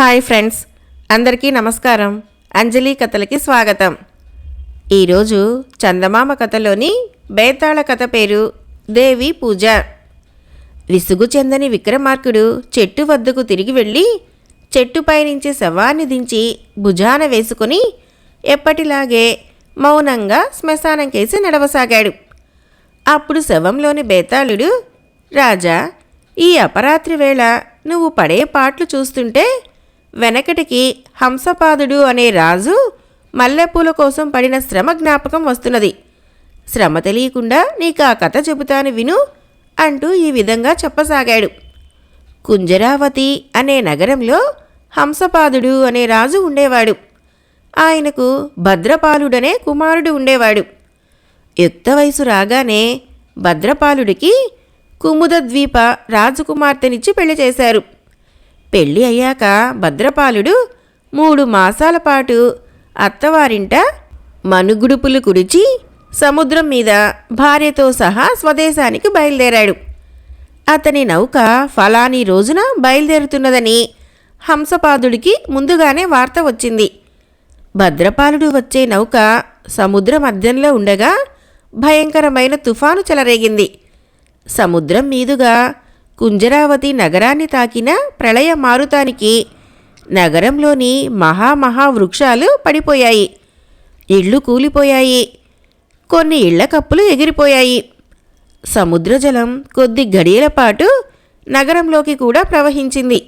Hi friends, అందరికీ నమస్కారం. అంజలి కథలకి స్వాగతం. ఈరోజు చందమామ కథలోని బేతాళ కథ పేరు దేవి పూజ. విసుగు చెందని విక్రమార్కుడు చెట్టు వద్దకు తిరిగి వెళ్ళి చెట్టుపై నుంచి శవాన్ని దించి భుజాన వేసుకుని ఎప్పటిలాగే మౌనంగా శ్మశానం కేసి నడవసాగాడు. అప్పుడు శవంలోని బేతాళుడు, రాజా, ఈ అపరాత్రి వేళ నువ్వు పడే పాట్లు చూస్తుంటే వెనకటికి హంసపాదుడు అనే రాజు మల్లెపూల కోసం పడిన శ్రమ జ్ఞాపకం వస్తున్నది. శ్రమ తెలియకుండా నీకు ఆ కథ చెబుతాను విను అంటూ ఈ విధంగా చెప్పసాగాడు. కుంజరావతి అనే నగరంలో హంసపాదుడు అనే రాజు ఉండేవాడు. ఆయనకు భద్రపాలుడనే కుమారుడు ఉండేవాడు. యుక్త వయసు రాగానే భద్రపాలుడికి కుముదద్వీప రాజకుమార్తెనిచ్చి పెళ్లి చేశారు. పెళ్ళి అయ్యాక భద్రపాలుడు 3 మాసాల పాటు అత్తవారింట మనుగుడుపులు కుడిచి సముద్రం మీద భార్యతో సహా స్వదేశానికి బయలుదేరాడు. అతని నౌక ఫలాని రోజున బయలుదేరుతున్నదని హంసపాదుడికి ముందుగానే వార్త వచ్చింది. భద్రపాలుడు వచ్చే నౌక సముద్ర మధ్యంలో ఉండగా భయంకరమైన తుఫాను చెలరేగింది. సముద్రం మీదుగా కుంజరావతి నగరాన్ని తాకిన ప్రళయ మారుతానికి నగరంలోని మహావృక్షాలు పడిపోయాయి. ఇళ్ళు కూలిపోయాయి. కొన్ని ఇళ్ల కప్పులు ఎగిరిపోయాయి. సముద్రజలం కొద్ది గడియల పాటు నగరంలోకి కూడా ప్రవహించింది.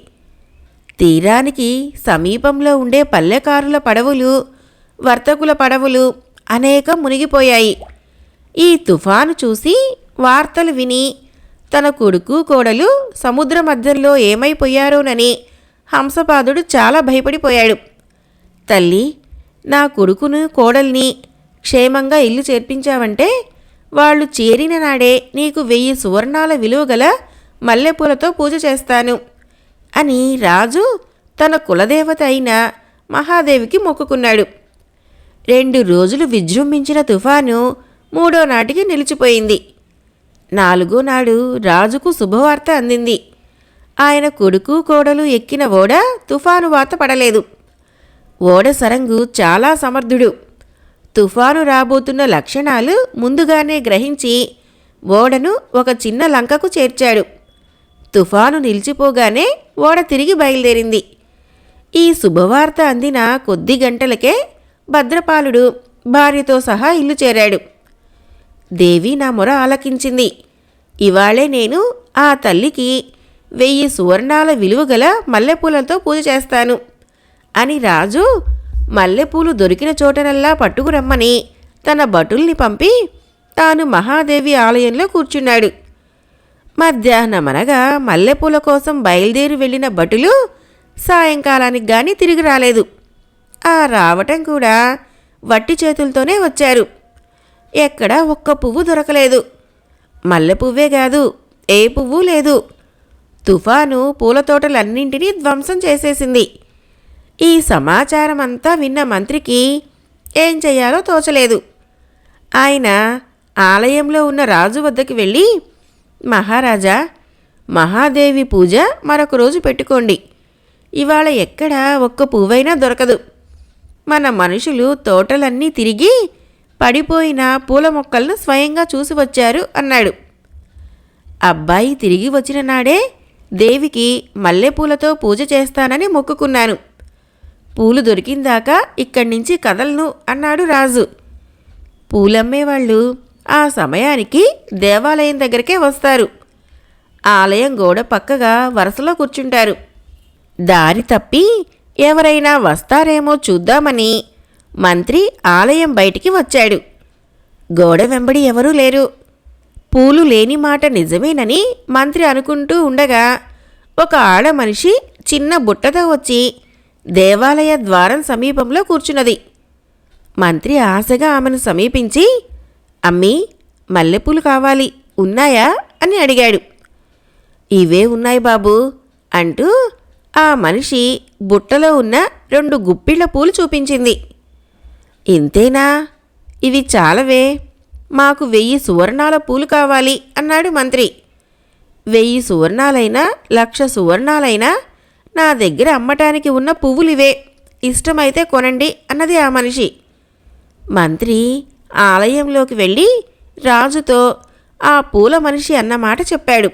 తీరానికి సమీపంలో ఉండే పల్లెకారుల పడవలు, వర్తకుల పడవలు అనేకం మునిగిపోయాయి. ఈ తుఫాను చూసి వార్తలు విని తన కొడుకు కోడలు సముద్ర మధ్యంలో ఏమైపోయారోనని హంసపాదుడు చాలా భయపడిపోయాడు. తల్లి, నా కొడుకును కోడల్ని క్షేమంగా ఇల్లు చేర్పించావంటే వాళ్ళు చేరిన నాడే నీకు 1000 సువర్ణాల విలువగల మల్లెపూలతో పూజ చేస్తాను అని రాజు తన కులదేవత అయిన మహాదేవికి మొక్కుకున్నాడు. 2 రోజులు విజృంభించిన తుఫాను 3వ నాటికి నిలిచిపోయింది. 4వ నాడు రాజుకు శుభవార్త అందింది. ఆయన కొడుకు కోడలు ఎక్కిన ఓడ తుఫాను వాత పడలేదు. ఓడ సరంగు చాలా సమర్థుడు. తుఫాను రాబోతున్న లక్షణాలు ముందుగానే గ్రహించి ఓడను ఒక చిన్న లంకకు చేర్చాడు. తుఫాను నిలిచిపోగానే ఓడ తిరిగి బయలుదేరింది. ఈ శుభవార్త అందిన కొద్ది గంటలకే భద్రపాలుడు భార్యతో సహా ఇల్లు చేరాడు. దేవి నా మొర ఆలకించింది. ఇవాళే నేను ఆ తల్లికి 1000 సువర్ణాల విలువగల మల్లెపూలతో పూజ చేస్తాను అని రాజు మల్లెపూలు దొరికిన చోటనల్లా పట్టుకురమ్మని తన భటుల్ని పంపి తాను మహాదేవి ఆలయంలో కూర్చున్నాడు. మధ్యాహ్నమనగా మల్లెపూల కోసం బయలుదేరి వెళ్ళిన భటులు సాయంకాలానికి గాని తిరిగి రాలేదు. ఆ రావటం కూడా వట్టి చేతులతోనే వచ్చారు. ఎక్కడా ఒక్క పువ్వు దొరకలేదు. మల్లెపువ్వే కాదు, ఏ పువ్వు లేదు. తుఫాను పూల తోటలన్నింటినీ ధ్వంసం చేసేసింది. ఈ సమాచారం అంతా విన్న మంత్రికి ఏం చెయ్యాలో తోచలేదు. ఆయన ఆలయంలో ఉన్న రాజు వద్దకు వెళ్ళి, మహారాజా, మహాదేవి పూజ మరొక రోజు పెట్టుకోండి. ఇవాళ ఎక్కడా ఒక్క పువ్వైనా దొరకదు. మన మనుషులు తోటలన్నీ తిరిగి పడిపోయిన పూల మొక్కలను స్వయంగా చూసి వచ్చారు అన్నాడు. అబ్బాయి తిరిగి వచ్చిన నాడే దేవికి మల్లెపూలతో పూజ చేస్తానని మొక్కుకున్నాను. పూలు దొరికిందాకా ఇక్కడి నుంచి కదలను అన్నాడు రాజు. పూలమ్మేవాళ్ళు ఆ సమయానికి దేవాలయం దగ్గరికే వస్తారు. ఆలయం గోడ పక్కగా వరుసలో కూర్చుంటారు. దారి తప్పి ఎవరైనా వస్తారేమో చూద్దామని మంత్రి ఆలయం బయటికి వచ్చాడు. గోడ వెంబడి ఎవరూ లేరు. పూలు లేని మాట నిజమేనని మంత్రి అనుకుంటూ ఉండగా ఒక ఆడ మనిషి చిన్న బుట్టతో వచ్చి దేవాలయ ద్వారం సమీపంలో కూర్చున్నది. మంత్రి ఆశగా ఆమెను సమీపించి, అమ్మీ, మల్లెపూలు కావాలి, ఉన్నాయా అని అడిగాడు. ఇవే ఉన్నాయి బాబూ అంటూ ఆ మనిషి బుట్టలో ఉన్న 2 గుప్పిళ్ల పూలు చూపించింది. ఇంతేనా? ఇవి చాలవే, మాకు 1000 సువర్ణాల పూలు కావాలి అన్నాడు మంత్రి. 1000 సువర్ణాలైనా 1,00,000 సువర్ణాలైనా నా దగ్గర అమ్మటానికి ఉన్న పువ్వులివే, ఇష్టమైతే కొనండి అన్నది ఆ మనిషి. మంత్రి ఆలయంలోకి వెళ్ళి రాజుతో ఆ పూల మనిషి అన్నమాట చెప్పాడు.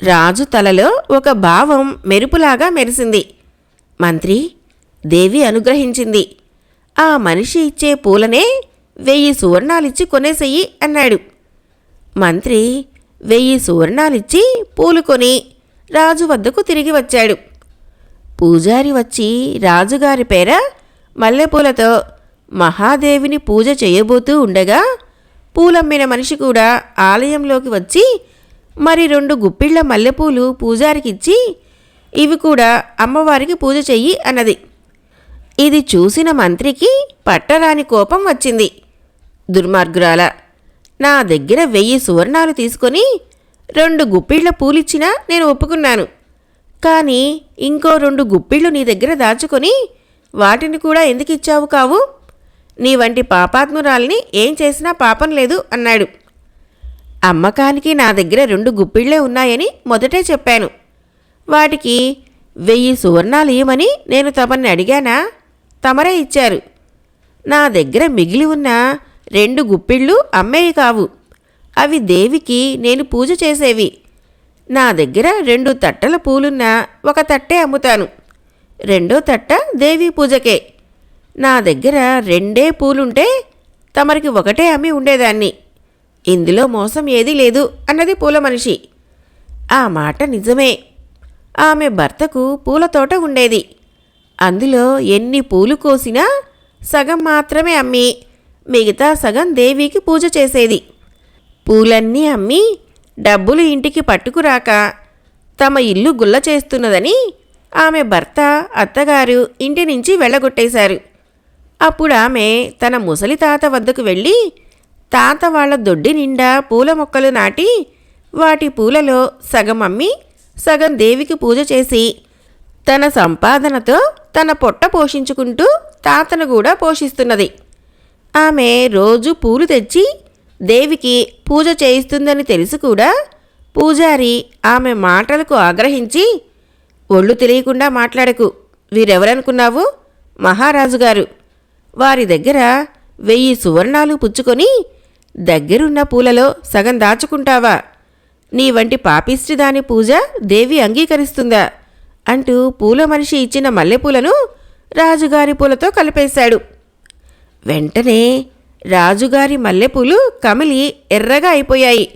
రాజు తలలో ఒక భావం మెరుపులాగా మెరిసింది. మంత్రి, దేవి అనుగ్రహించింది. ఆ మనిషి ఇచ్చే పూలనే 1000 సువర్ణాలిచ్చి కొనేసెయ్యి అన్నాడు. మంత్రి 1000 సువర్ణాలిచ్చి పూలు కొని రాజు వద్దకు తిరిగి వచ్చాడు. పూజారి వచ్చి రాజుగారి పేర మల్లెపూలతో మహాదేవిని పూజ చేయబోతూ ఉండగా పూలమ్మిన మనిషి కూడా ఆలయంలోకి వచ్చి మరి 2 గుప్పిళ్ల మల్లెపూలు పూజారికిచ్చి ఇవి కూడా అమ్మవారికి పూజ చెయ్యి అన్నది. ఇది చూసిన మంత్రికి పట్టరాని కోపం వచ్చింది. దుర్మార్గురాల, నా దగ్గర 1000 సువర్ణాలు తీసుకొని 2 గుప్పిళ్ల పూలిచ్చినా నేను ఒప్పుకున్నాను. కానీ ఇంకో 2 గుప్పిళ్ళు నీ దగ్గర దాచుకొని వాటిని కూడా ఎందుకిచ్చావు కావు? నీ వంటి పాపాత్మురాల్ని ఏం చేసినా పాపం లేదు అన్నాడు. అమ్మకానికి నా దగ్గర 2 గుప్పిళ్లే ఉన్నాయని మొదటే చెప్పాను. వాటికి 1000 సువర్ణాలు ఇయ్యమని నేను తమన్ని అడిగానా? తమరే ఇచ్చారు. నా దగ్గర మిగిలి ఉన్న 2 గుప్పిళ్ళు అమ్మేవి కావు. అవి దేవికి నేను పూజ చేసేవి. నా దగ్గర 2 తట్టల పూలున్న ఒక తట్టే అమ్ముతాను. 2వ తట్ట దేవి పూజకే. నా దగ్గర 2 పూలుంటే తమరికి ఒకటే అమ్మి ఉండేదాన్ని. ఇందులో మోసం ఏదీ లేదు అన్నది పూల మనిషి. ఆ మాట నిజమే. ఆమె భర్తకు పూల తోట ఉండేది. అందులో ఎన్ని పూలు కోసినా సగం మాత్రమే అమ్మి మిగతా సగం దేవికి పూజ చేసేది. పూలన్నీ అమ్మి డబ్బులు ఇంటికి పట్టుకురాక తమ ఇల్లు గుల్ల చేస్తున్నదని ఆమె భర్త, అత్తగారు ఇంటి నుంచి వెళ్ళగొట్టేశారు. అప్పుడు ఆమె తన ముసలి తాత వద్దకు వెళ్ళి తాత వాళ్ల దొడ్డి నిండా పూల మొక్కలు నాటి వాటి పూలలో సగం అమ్మి సగం దేవికి పూజ చేసి తన సంపాదనతో తన పొట్ట పోషించుకుంటూ తాతను కూడా పోషిస్తున్నది. ఆమె రోజు పూలు తెచ్చి దేవికి పూజ చేయిస్తుందని తెలిసి కూడా పూజారి ఆమె మాటలకు ఆగ్రహించి, ఒళ్ళు తెలియకుండా మాట్లాడకు, వీరెవరనుకున్నావు? మహారాజుగారు. వారి దగ్గర 1000 సువర్ణాలు పుచ్చుకొని దగ్గరున్న పూలలో సగం దాచుకుంటావా? నీ వంటి పాపిష్టి దాని పూజ దేవి అంగీకరిస్తుందా? అంటూ పూల మనిషి ఇచ్చిన మల్లెపూలను రాజుగారి పూలతో కలిపేశాడు. వెంటనే రాజుగారి మల్లెపూలు కమిలి ఎర్రగా అయిపోయాయి.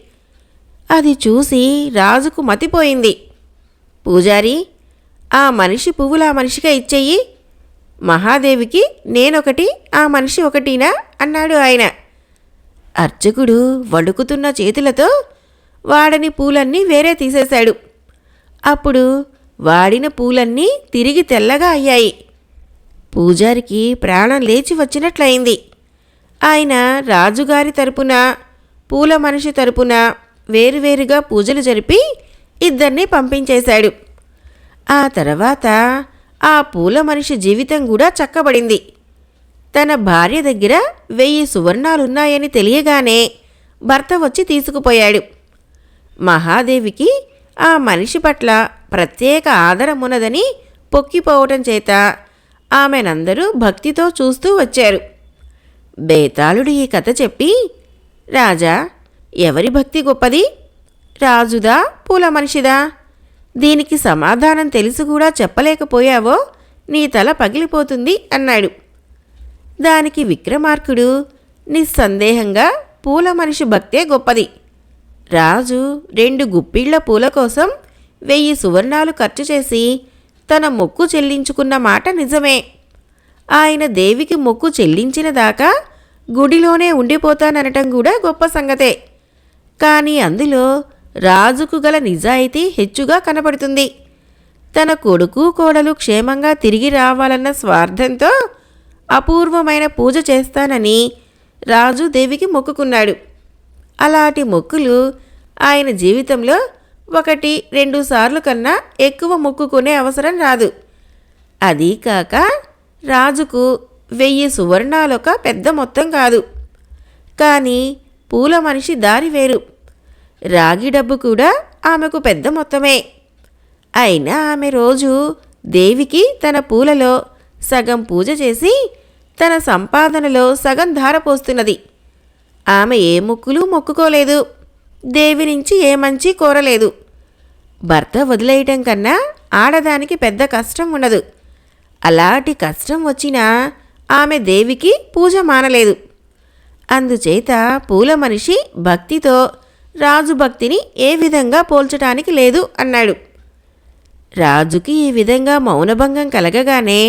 అది చూసి రాజుకు మతిపోయింది. పూజారి, ఆ మనిషి పువ్వులు ఆ మనిషిగా ఇచ్చేయి. మహాదేవికి నేనొకటి, ఆ మనిషి ఒకటినా అన్నాడు ఆయన. అర్చకుడు వణుకుతున్న చేతులతో వాడని పూలన్నీ వేరే తీసేశాడు. అప్పుడు వాడిన పూలన్నీ తిరిగి తెల్లగా అయ్యాయి. పూజారికి ప్రాణం లేచి వచ్చినట్లయింది. ఆయన రాజుగారి తరపున పూల మనిషి తరపున వేరువేరుగా పూజలు జరిపి ఇద్దరినీ పంపించేశాడు. ఆ తర్వాత ఆ పూల మనిషి జీవితం కూడా చక్కబడింది. తన భార్య దగ్గర 1000 సువర్ణాలున్నాయని తెలియగానే భర్త వచ్చి తీసుకుపోయాడు. మహాదేవికి ఆ మనిషి పట్ల ప్రత్యేక ఆదరమున్నదని పొక్కిపోవటం చేత ఆమెనందరూ భక్తితో చూస్తూ వచ్చారు. బేతాళుడు ఈ కథ చెప్పి, రాజా, ఎవరి భక్తి గొప్పది? రాజుదా, పూల మనిషిదా? దీనికి సమాధానం తెలిసి కూడా చెప్పలేకపోయావో నీ తల పగిలిపోతుంది అన్నాడు. దానికి విక్రమార్కుడు, నిస్సందేహంగా పూల మనిషి భక్తే గొప్పది. రాజు 2 గుప్పిళ్ల పూల కోసం 1000 సువర్ణాలు ఖర్చు చేసి తన మొక్కు చెల్లించుకున్న మాట నిజమే. ఆయన దేవికి మొక్కు చెల్లించిన దాకా గుడిలోనే ఉండిపోతాననటం కూడా గొప్ప సంగతే. కానీ అందులో రాజుకు గల నిజాయితీ హెచ్చుగా కనపడుతుంది. తన కొడుకు కోడలు క్షేమంగా తిరిగి రావాలన్న స్వార్థంతో అపూర్వమైన పూజ చేస్తానని రాజు దేవికి మొక్కుకున్నాడు. అలాంటి మొక్కులు ఆయన జీవితంలో 1-2 సార్లు కన్నా ఎక్కువ మొక్కుకునే అవసరం రాదు. అదీ కాక రాజుకు 1000 సువర్ణాలొక పెద్ద మొత్తం కాదు. కానీ పూల మనిషి దారి వేరు. రాగి డబ్బు కూడా ఆమెకు పెద్ద మొత్తమే. అయినా ఆమె రోజు దేవికి తన పూలలో సగం పూజ చేసి తన సంపాదనలో సగం ధారపోస్తున్నది. ఆమె ఏ మొక్కులు మొక్కుకోలేదు, దేవి నుంచి ఏ మంచి కోరలేదు. భర్త వదిలేయటం కన్నా ఆడదానికి పెద్ద కష్టం ఉండదు. అలాంటి కష్టం వచ్చినా ఆమె దేవికి పూజ మానలేదు. అందుచేత పూల మనిషి భక్తితో రాజు భక్తిని ఏ విధంగా పోల్చటానికి లేదు అన్నాడు. రాజుకి ఈ విధంగా మౌనభంగం కలగగానే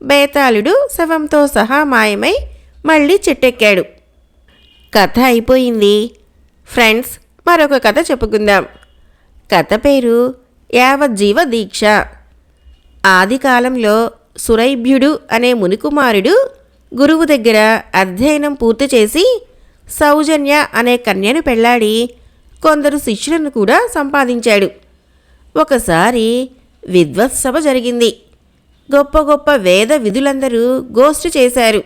బేతాళుడు శవంతో సహా మాయమై మళ్ళీ చెట్టెక్కాడు. కథ అయిపోయింది. ఫ్రెండ్స్, మరొక కథ చెప్పుకుందాం. కథ పేరు యావజ్జీవ దీక్ష. ఆది కాలంలో సురైభ్యుడు అనే మునికుమారుడు గురువు దగ్గర అధ్యయనం పూర్తి చేసి సౌజన్య అనే కన్యను పెళ్లాడి కొందరు శిష్యులను కూడా సంపాదించాడు. ఒకసారి విద్వత్సభ జరిగింది. గొప్ప గొప్ప వేద విధులందరూ గోష్ఠి చేశారు.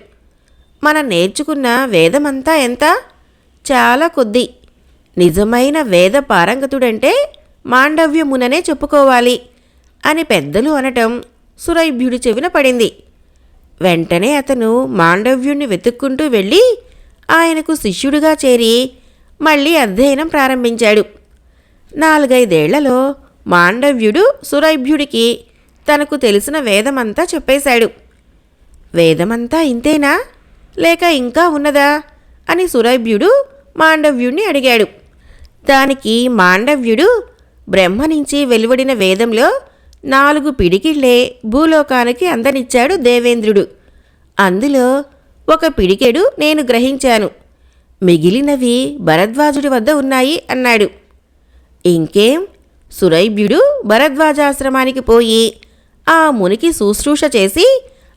మనం నేర్చుకున్న వేదమంతా ఎంత? చాలా కొద్ది. నిజమైన వేద పారంగతుడంటే మాండవ్యముననే చెప్పుకోవాలి అని పెద్దలు అనటం సురైభ్యుడి చెవిన పడింది. వెంటనే అతను మాండవ్యుణ్ణి వెతుక్కుంటూ వెళ్ళి ఆయనకు శిష్యుడిగా చేరి మళ్ళీ అధ్యయనం ప్రారంభించాడు. 4-5 ఏళ్లలో మాండవ్యుడు సురైభ్యుడికి తనకు తెలిసిన వేదమంతా చెప్పేశాడు. వేదమంతా ఇంతేనా, లేక ఇంకా ఉన్నదా అని సురైభ్యుడు మాండవ్యుణ్ణి అడిగాడు. దానికి మాండవ్యుడు బ్రహ్మ నుంచి వెలువడిన వేదంలో 4 పిడికిళ్లే భూలోకానికి అందనిచ్చాడు దేవేంద్రుడు. అందులో 1 పిడికెడు నేను గ్రహించాను, మిగిలినవి భరద్వాజుడి వద్ద ఉన్నాయి అన్నాడు. ఇంకేం, సురైభ్యుడు భరద్వాజాశ్రమానికి పోయి ఆ మునికి శుశ్రూష చేసి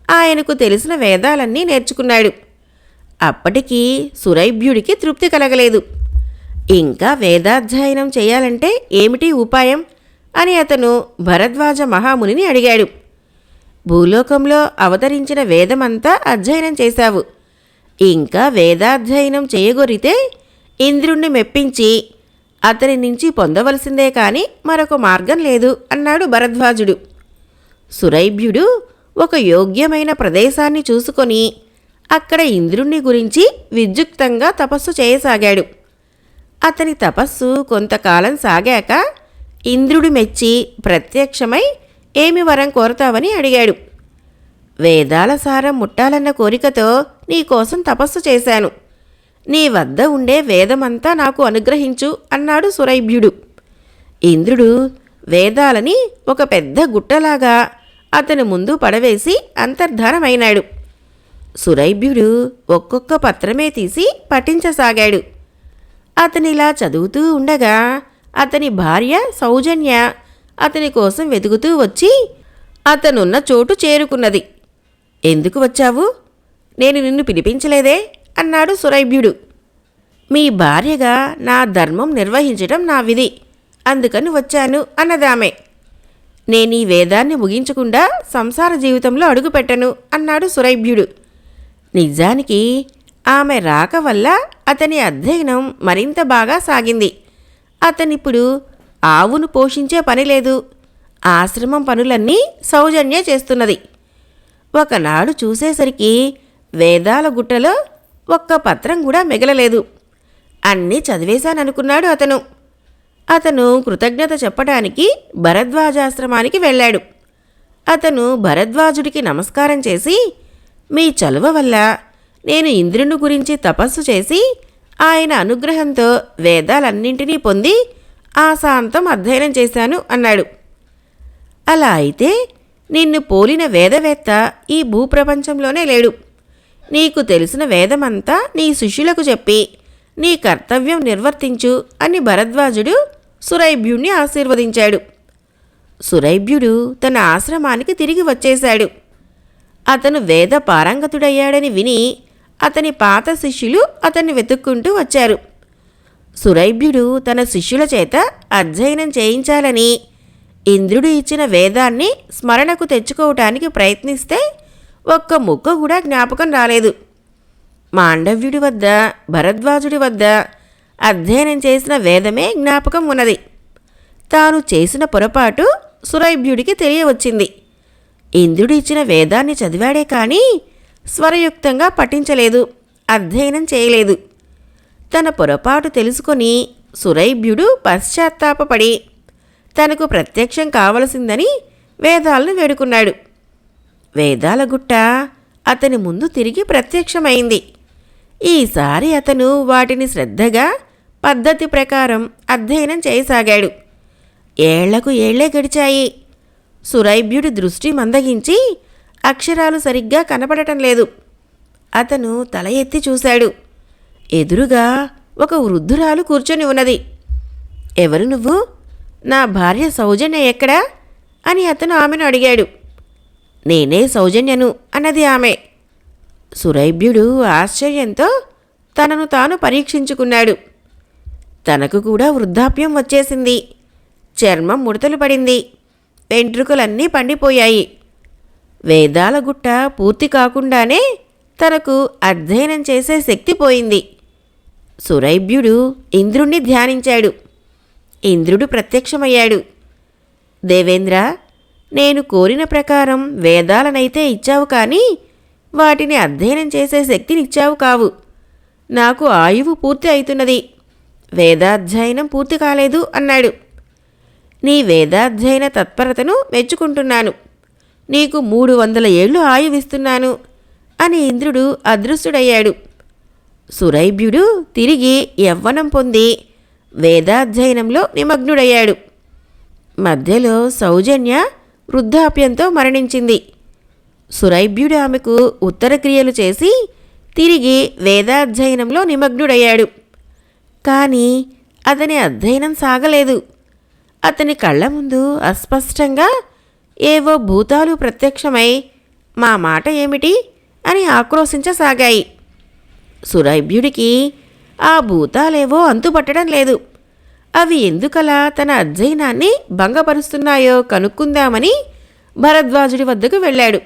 ఆయనకు తెలిసిన వేదాలన్నీ నేర్చుకున్నాడు. అప్పటికి సురైభ్యుడికి తృప్తి కలగలేదు. ఇంకా వేదాధ్యయనం చేయాలంటే ఏమిటి ఉపాయం అని అతను భరద్వాజ మహామునిని అడిగాడు. భూలోకంలో అవతరించిన వేదమంతా అధ్యయనం చేశావు. ఇంకా వేదాధ్యయనం చేయగొరితే ఇంద్రుణ్ణి మెప్పించి అతని నుంచి పొందవలసిందే కాని మరొక మార్గం లేదు అన్నాడు భరద్వాజుడు. సురైభ్యుడు ఒక యోగ్యమైన ప్రదేశాన్ని చూసుకొని అక్కడ ఇంద్రుణ్ణి గురించి విద్యుక్తంగా తపస్సు చేయసాగాడు. అతని తపస్సు కొంతకాలం సాగాక ఇంద్రుడు మెచ్చి ప్రత్యక్షమై ఏమి వరం కోరతావని అడిగాడు. వేదాల సారం ముట్టాలన్న కోరికతో నీకోసం తపస్సు చేశాను. నీ వద్ద ఉండే వేదమంతా నాకు అనుగ్రహించు అన్నాడు సురైభ్యుడు. ఇంద్రుడు వేదాలని ఒక పెద్ద గుట్టలాగా అతని ముందు పడవేసి అంతర్ధానమైనాడు. సురైభ్యుడు ఒక్కొక్క పత్రమే తీసి పఠించసాగాడు. అతనిలా చదువుతూ ఉండగా అతని భార్య సౌజన్య అతని కోసం వెతుకుతూ వచ్చి అతనున్న చోటు చేరుకున్నది. ఎందుకు వచ్చావు? నేను నిన్ను పిలిపించలేదే అన్నాడు సురైభ్యుడు. మీ భార్యగా నా ధర్మం నిర్వహించడం నా విధి, అందుకని వచ్చాను అన్నదామె. నేనీ వేదాన్ని ముగించకుండా సంసార జీవితంలో అడుగుపెట్టను అన్నాడు సురైభ్యుడు. నిజానికి ఆమె రాక వల్ల అతని అధ్యయనం మరింత బాగా సాగింది. అతనిప్పుడు ఆవును పోషించే పని లేదు. ఆశ్రమం పనులన్నీ సౌజన్య చేస్తున్నది. ఒకనాడు చూసేసరికి వేదాల గుట్టలో ఒక్క పత్రం కూడా మిగలలేదు. అన్నీ చదివేశాననుకున్నాడు అతను. అతను కృతజ్ఞత చెప్పడానికి భరద్వాజాశ్రమానికి వెళ్ళాడు. అతను భరద్వాజుడికి నమస్కారం చేసి, మీ చలువ వల్ల నేను ఇంద్రుని గురించి తపస్సు చేసి ఆయన అనుగ్రహంతో వేదాలన్నింటినీ పొంది ఆశాంతం అధ్యయనం చేశాను అన్నాడు. అలా అయితే నిన్ను పోలిన వేదవేత్త ఈ భూప్రపంచంలోనే లేడు. నీకు తెలిసిన వేదమంతా నీ శిష్యులకు చెప్పి నీ కర్తవ్యం నిర్వర్తించు అని భరద్వాజుడు సురైభ్యుణ్ణి ఆశీర్వదించాడు. సురైభ్యుడు తన ఆశ్రమానికి తిరిగి వచ్చేశాడు. అతను వేద పారంగతుడయ్యాడని విని అతని పాత శిష్యులు అతన్ని వెతుక్కుంటూ వచ్చారు. సురైభ్యుడు తన శిష్యుల చేత అధ్యయనం చేయించాలని ఇంద్రుడు ఇచ్చిన వేదాన్ని స్మరణకు తెచ్చుకోవటానికి ప్రయత్నిస్తే ఒక్క ముక్క కూడా జ్ఞాపకం రాలేదు. మాండవ్యుడి వద్ద భరద్వాజుడి వద్ద అధ్యయనం చేసిన వేదమే జ్ఞాపకం ఉన్నది. తాను చేసిన పొరపాటు సురైభ్యుడికి తెలియవచ్చింది. ఇంద్రుడు ఇచ్చిన వేదాన్ని చదివాడే కానీ స్వరయుక్తంగా పఠించలేదు, అధ్యయనం చేయలేదు. తన పొరపాటు తెలుసుకొని సురైభ్యుడు పశ్చాత్తాపపడి తనకు ప్రత్యక్షం కావలసిందని వేదాలను వేడుకున్నాడు. వేదాల గుట్ట అతని ముందు తిరిగి ప్రత్యక్షమైంది. ఈసారి అతను వాటిని శ్రద్ధగా పద్ధతి ప్రకారం అధ్యయనం చేయసాగాడు. ఏళ్లకు ఏళ్లే గడిచాయి. సురైభ్యుడి దృష్టి మందగించి అక్షరాలు సరిగ్గా కనపడటం లేదు. అతను తల ఎత్తి చూశాడు. ఎదురుగా ఒక వృద్ధురాలు కూర్చొని ఉన్నది. ఎవరు నువ్వు? నా భార్య సౌజన్య ఎక్కడా అని అతను ఆమెను అడిగాడు. నేనే సౌజన్యను అన్నది ఆమె. సురైభ్యుడు ఆశ్చర్యంతో తనను తాను పరీక్షించుకున్నాడు. తనకు కూడా వృద్ధాప్యం వచ్చేసింది. చర్మం ముడతలు పడింది. వెంట్రుకలన్నీ పండిపోయాయి. వేదాల గుట్ట పూర్తి కాకుండానే తనకు అధ్యయనం చేసే శక్తి పోయింది. సురైభ్యుడు ఇంద్రుణ్ణి ధ్యానించాడు. ఇంద్రుడు ప్రత్యక్షమయ్యాడు. దేవేంద్ర, నేను కోరిన ప్రకారం వేదాలనైతే ఇచ్చావు కానీ వాటిని అధ్యయనం చేసే శక్తినిచ్చావు కావు. నాకు ఆయువు పూర్తి అవుతున్నది, వేదాధ్యయనం పూర్తి కాలేదు అన్నాడు. నీ వేదాధ్యయన తత్పరతను మెచ్చుకుంటున్నాను. నీకు 300 ఏళ్ళు ఆయువిస్తున్నాను అని ఇంద్రుడు అదృశ్యుడయ్యాడు. సురైభ్యుడు తిరిగి యవ్వనం పొంది వేదాధ్యయనంలో నిమగ్నుడయ్యాడు. మధ్యలో సౌజన్య వృద్ధాప్యంతో మరణించింది. సురైభ్యుడు ఆమెకు ఉత్తరక్రియలు చేసి తిరిగి వేదాధ్యయనంలో నిమగ్నుడయ్యాడు. కానీ అతని అధ్యయనం సాగలేదు. అతని కళ్ళ ముందు అస్పష్టంగా ఏవో భూతాలు ప్రత్యక్షమై మా మాట ఏమిటి అని ఆక్రోశించసాగాయి. సురైభ్యుడికి ఆ భూతాలేవో అంతుపట్టడం లేదు. అవి ఎందుకలా తన అధ్యయనాన్ని భంగపరుస్తున్నాయో కనుక్కుందామని భరద్వాజుడి వద్దకు వెళ్ళాడు.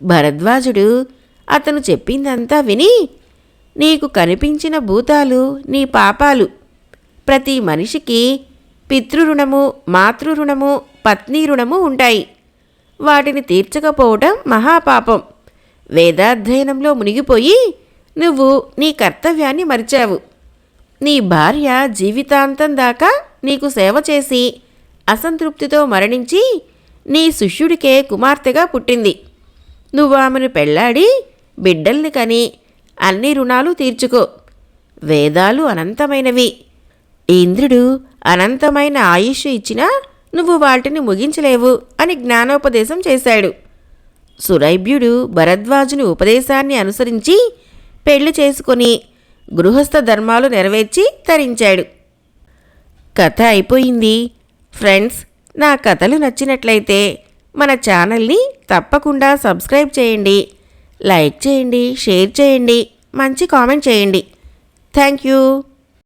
భరద్వాజుడు అతను చెప్పిందంతా విని, నీకు కనిపించిన భూతాలు నీ పాపాలు. ప్రతి మనిషికి పితృరుణము, మాతృరుణము, పత్నీ రుణము ఉంటాయి. వాటిని తీర్చకపోవటం మహాపాపం. వేదాధ్యయనంలో మునిగిపోయి నువ్వు నీ కర్తవ్యాన్ని మరిచావు. నీ భార్య జీవితాంతం దాకా నీకు సేవ చేసి అసంతృప్తితో మరణించి నీ శిష్యుడికే కుమార్తెగా పుట్టింది. నువ్వు ఆమెను పెళ్లాడి బిడ్డల్ని కని అన్ని రుణాలు తీర్చుకో. వేదాలు అనంతమైనవి. ఇంద్రుడు అనంతమైన ఆయుష్ ఇచ్చినా నువ్వు వాటిని ముగించలేవు అని జ్ఞానోపదేశం చేశాడు. సురైభ్యుడు భరద్వాజుని ఉపదేశాన్ని అనుసరించి పెళ్లి చేసుకొని గృహస్థ ధర్మాలు నెరవేర్చి తరించాడు. కథ అయిపోయింది. ఫ్రెండ్స్, నా కథలు నచ్చినట్లయితే మన ఛానల్ని తప్పకుండా సబ్స్క్రైబ్ చేయండి, లైక్ చేయండి, షేర్ చేయండి, మంచి కామెంట్ చేయండి. Thank you.